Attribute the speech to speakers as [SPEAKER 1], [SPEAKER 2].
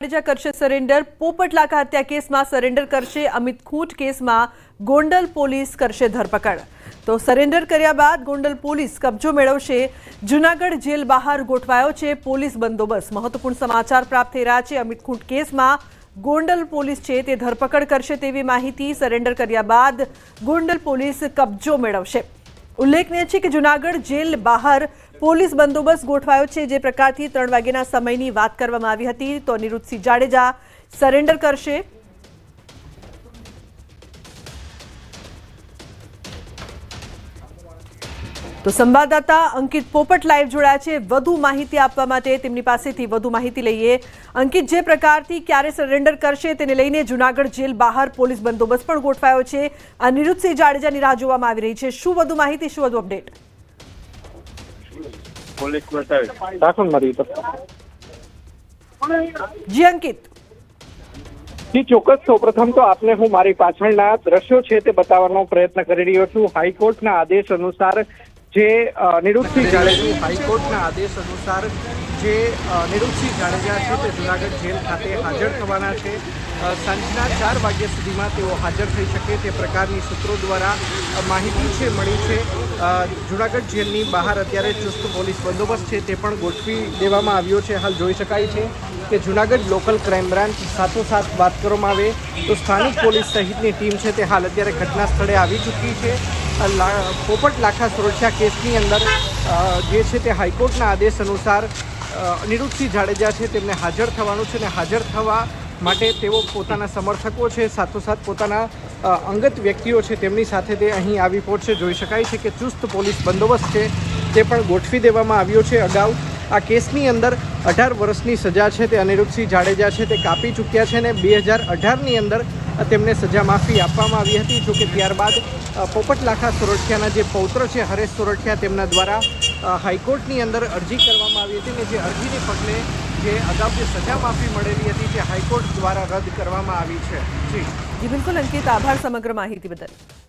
[SPEAKER 1] જાડેજા કરશે સરેન્ડર। પોપટલાકા હત્યા કેસમાં સરેન્ડર કરશે। અમિત ખૂંટ કેસમાં ગોંડલ પોલીસ કરશે ધરપકડ। તો સરેન્ડર કર્યા બાદ ગોંડલ પોલીસ કબજો મેળવશે। જૂનાગઢ જેલ બહાર ગોઠવાયો છે પોલીસ બંદોબસ્ત। મહત્વપૂર્ણ સમાચાર પ્રાપ્ત થઈ રહ્યા છે। અમિત ખૂંટ કેસમાં ગોંડલ પોલીસ છે તે ધરપકડ કરશે તેવી માહિતી। સરેન્ડર કર્યા બાદ ગોંડલ પોલીસ કબજો મેળવશે। ઉલ્લેખનીય છે કે જૂનાગઢ જેલ બહાર પોલીસ બંદોબસ્ત ગોઠવાયો છે। જે પ્રકારથી 3 વાગ્યાના સમયની વાત કરવામાં આવી હતી તો અનિરુદ્ધસિંહ જાડેજા સરેન્ડર કરશે। તો સંવાદદાતા અંકિત પોપટ લાઈવ જોડાયા છે વધુ માહિતી આપવા માટે। તેમની પાસેથી વધુ માહિતી લઈએ। અંકિત, જે પ્રકારથી ક્યારે સરેન્ડર કરશે તેને લઈને જૂનાગઢ જેલ બહાર પોલીસ બંદોબસ્ત પણ ગોઠવાયો છે। અનિરુદ્ધસિંહ જાડેજાની રાહ જોવામાં આવી રહી છે। શું વધુ માહિતી, શું વધુ અપડેટ? જી અંકિત।
[SPEAKER 2] જી ચોક્કસ। સૌપ્રથમ તો આપને હું મારી પાછળના દ્રશ્યો છે તે બતાવવાનો પ્રયત્ન કરી રહ્યો છું। હાઈકોર્ટના આદેશ અનુસાર જે અનિરુદ્ધસિંહ જાડેજા છે તે જૂનાગઢ જેલ ખાતે હાજર થવાના છે। સાંજના 4 વાગ્યા સુધીમાં તેઓ હાજર થઈ શકે તે પ્રકારની સૂત્રો દ્વારા માહિતી છે મળી છે। જૂનાગઢ જેલની બહાર અત્યારે ચુસ્ત પોલીસ બંદોબસ્ત છે તે પણ ગોઠવી દેવામાં આવ્યો છે। હાલ જોઈ શકાય છે કે જૂનાગઢ લોકલ ક્રાઇમ બ્રાન્ચ સાથોસાથ વાત કરવામાં આવે તો સ્થાનિક પોલીસ સહિતની ટીમ છે તે હાલ અત્યારે ઘટના સ્થળે આવી ચૂકી છે। પોપટલાખા સુરક્ષા કેસની અંદર જે છે તે હાઈકોર્ટના આદેશ અનુસાર અનિરુદ્ધસિંહ જાડેજા છે તેમને હાજર થવાનું છે અને હાજર થવા માટે તેઓ પોતાના સમર્થકો છે સાથોસાથ પોતાના અંગત વ્યક્તિઓ છે તેમની સાથે તે અહીં આવી પહોંચશે। જોઈ શકાય છે કે ચુસ્ત પોલીસ બંદોબસ્ત છે તે પણ ગોઠવી દેવામાં આવ્યો છે। અગાઉ આ કેસની અંદર 18 વર્ષની સજા છે તે અનિરુદ્ધસિંહ જાડેજા છે તે કાપી ચૂક્યા છે અને 2018ની અંદર તેમને સજા માફી આપવામાં આવી હતી। જોકે ત્યારબાદ પોપટલાખા સોરઠિયાના જે પૌત્ર છે હરેશ સોરઠિયા તેમના દ્વારા હાઈકોર્ટની અંદર અરજી કરવામાં આવી હતી અને જે અરજીને પગલે જે અગાઉ જે સજા માફી મળેલી હતી તે હાઈકોર્ટ દ્વારા રદ કરવામાં આવી છે। જી
[SPEAKER 1] બિલકુલ અંકિત, આભાર સમગ્ર માહિતી બદલ।